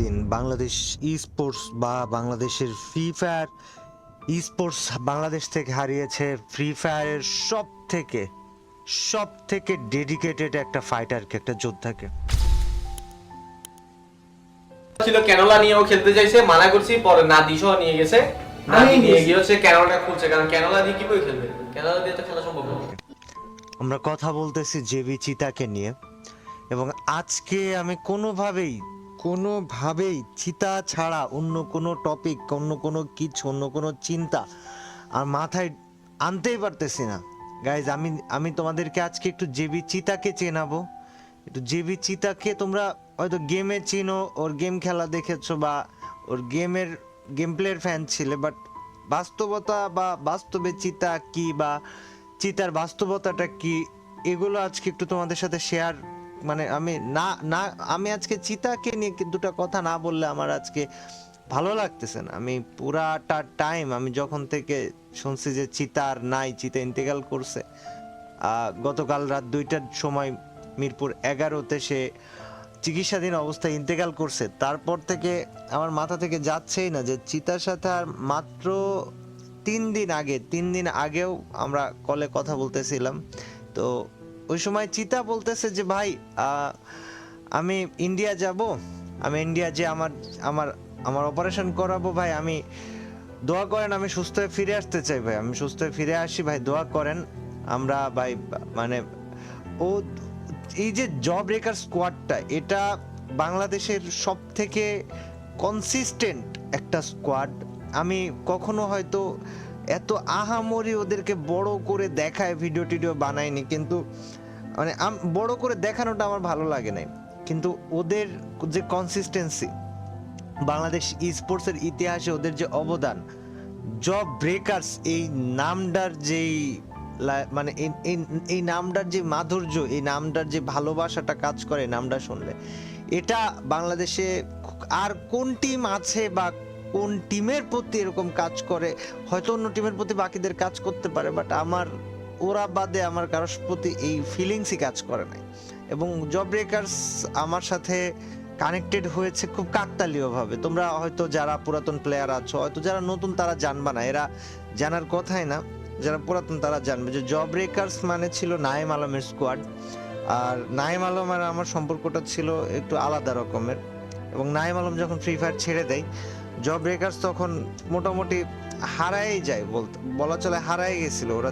দিন বাংলাদেশ ই স্পোর্টস বা বাংলাদেশের ফ্রি ফায়ার ই স্পোর্টস বাংলাদেশ থেকে হারিয়েছে ফ্রি ফায়ারের সব থেকে ডেডিকেটেড একটা ফাইটারকে, একটা যোদ্ধাকে। ছিল ক্যানোলা নিয়েও খেলতে চাইছে, মানা করছি, পরে নাদি সহ নিয়ে গেছে। নাদি নিয়ে গিয়ে হচ্ছে ক্যানোলাটা খুলছে, কারণ ক্যানোলা দিয়ে কিভাবে খেলবে, ক্যানোলা দিয়ে তো খেলা সম্ভব না। আমরা কথা বলতেছি জেবি চিতাকে নিয়ে, এবং আজকে আমি কোনোভাবেই চিতা ছাড়া অন্য কোনো টপিক, অন্য কোনো কিছু, অন্য কোনো চিন্তা আর মাথায় আনতেই পারতেছি না। গাইজ, আমি তোমাদেরকে আজকে একটু জেবি চিতাকে চেনাবো। একটু জেবি চিতাকে তোমরা হয়তো গেমে চিনো, ওর গেম খেলা দেখেছো বা ওর গেম প্লের ফ্যান ছিলে, বাট বাস্তবতা বা বাস্তবে চিতা কি বা চিতার বাস্তবতাটা কি, এগুলো আজকে একটু তোমাদের সাথে শেয়ার, মানে আমি আজকে চিতাকে নিয়ে দুটো কথা না বললে আমার আজকে ভালো লাগতেছে না। আমি পুরাটা টাইম, আমি যখন থেকে শুনছি যে চিতা আর নাই, চিতা ইন্তেকাল করছে গতকাল রাত 2টার সময় মিরপুর 11-তে সে চিকিৎসাধীন অবস্থায় ইন্তেকাল করছে, তারপর থেকে আমার মাথা থেকে যাচ্ছেই না যে চিতার সাথে আর মাত্র 3 দিন আগেও আমরা কলে কথা বলতেছিলাম। তো ওই সময় চিতা বলতেছে যে ভাই, আমি ইন্ডিয়া যাব, আমি ইন্ডিয়া যে আমার আমার আমার অপারেশন করাবো ভাই, আমি দোয়া করেন, আমি সুস্থ হয়ে ফিরে আসতে চাই ভাই, আমি সুস্থ হয়ে ফিরে আসি ভাই, দোয়া করেন। আমরা ভাই মানে ও এই যে জব ব্রেকার স্কোয়াডটা, এটা বাংলাদেশের সব থেকে কনসিস্টেন্ট একটা স্কোয়াড। আমি কখনো হয়তো এত আহামরি ওদেরকে বড় করে দেখায় ভিডিও টিডিও বানাইনি, কিন্তু মানে বড় করে দেখানোটা আমার ভালো লাগে নাই, কিন্তু ওদের যে কনসিস্টেন্সি, বাংলাদেশ ই স্পোর্টসের ইতিহাসে ওদের যে অবদান, জব ব্রেকার্স এই নামটার যেই মানে এই নামটার যে মাধুর্য, এই নামটার যে ভালোবাসাটা কাজ করে নামটা শুনলে, এটা বাংলাদেশে আর কোন টিম আছে বা কোন টিমের প্রতি এরকম কাজ করে? হয়তো অন্য টিমের প্রতি বাকিদের কাজ করতে পারে, বাট আমার ওরা বাদে আমার কারোর প্রতি এই ফিলিংসই কাজ করে নাই। এবং জব ব্রেকার্স আমার সাথে কানেক্টেড হয়েছে খুব কাকতালীয় ভাবে। তোমরা হয়তো যারা পুরাতন প্লেয়ার আছো, হয়তো যারা নতুন তারা জানবা না, এরা জানার কথাই না, যারা পুরাতন তারা জানবে যে জব ব্রেকার্স মানে ছিল নাইম আলমের স্কোয়াড। আর নাইম আলম আর আমার সম্পর্কটা ছিল একটু আলাদা রকমের, এবং নাইম আলম যখন ফ্রি ফায়ার ছেড়ে দেয়, জব ব্রেকার্স তখন মোটামুটি হারাই যায়, বলা চলে হারাই গেছিল ওরা।